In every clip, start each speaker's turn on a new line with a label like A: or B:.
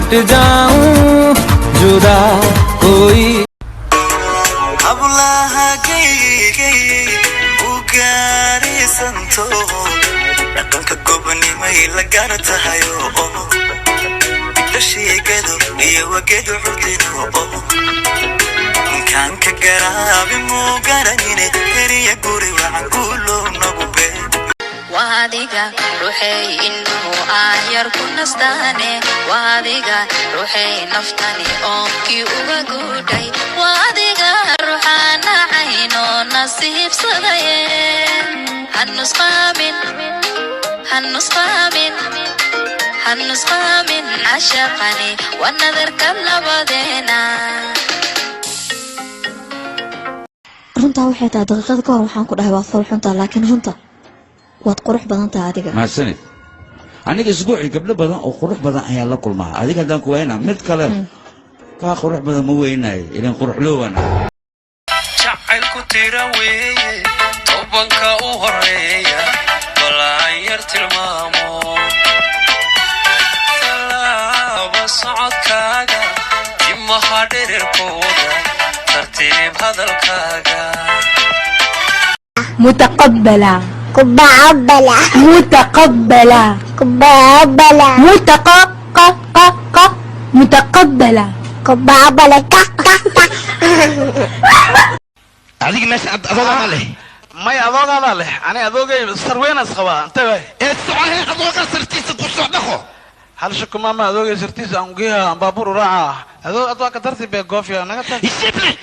A: हट जाऊं जुदा कोई संतो dhaqanka gobonimay la garatahayo dashigeedu iyo wageedu xudino kan ka garaabi mu garanine eriya guri wacan kulo nagube waadiga ruuxay inuu ayar ku nastaane waadiga ruuxay naftani oo ki uga guday waadiga ruuxana ayno nasiibsadaye هنسقامن عشقني والنذر كلبدينا runta waxay tahay daqiiqad ka hor waxaan ku dhahay waa fool xunta laakiin runta waad qurux badan tahay adiga
B: ma sanid aniga isbuuci gabdho badan oo qurux badan ayaa la kulmaa adiga hadaan ku weyna mid kale ka qurux badan ma weynaay ilaan qurux loowana
C: jacayl ku tira weeye tobanka u horeeya walaan yar tilmaamo talaaba socodkaaga jimaha dhererkooda tartiib hadalkaaga
D: متقبلة
E: متقبلة
D: متقبلة
E: متقبلة
D: متقبلة
E: متقبلة
F: هذيك الناس أضوغ عليه
G: ما يضوغ عليه أنا أضوغ سروين أسخوا أنت
F: السعاهي أضوغ سرتيس تقصع نخو
G: هل شكو ماما أضوغ سرتيس أنقيها بابور راعة أضوغ كترتي بيقوفيا نغتا
F: يسيبني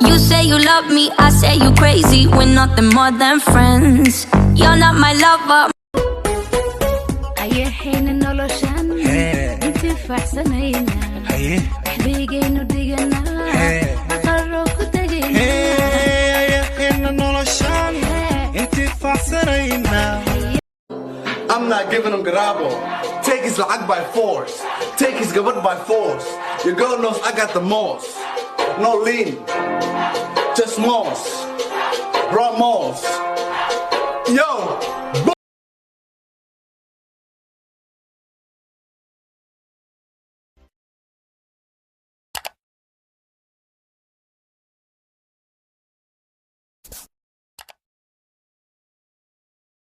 H: You say you love me, I say you crazy. We're nothing more than friends. You're not my lover.
D: أيحين نولوشان انتفاع سنينا حبيقين وديقنا أقروا كتقينا
I: أيحين نولوشان انتفاع سنينا I'm not giving him grabo. Take his lag by force. Take his gabot by force. Your girl knows I got the most. No lean. Just moss. Raw moss.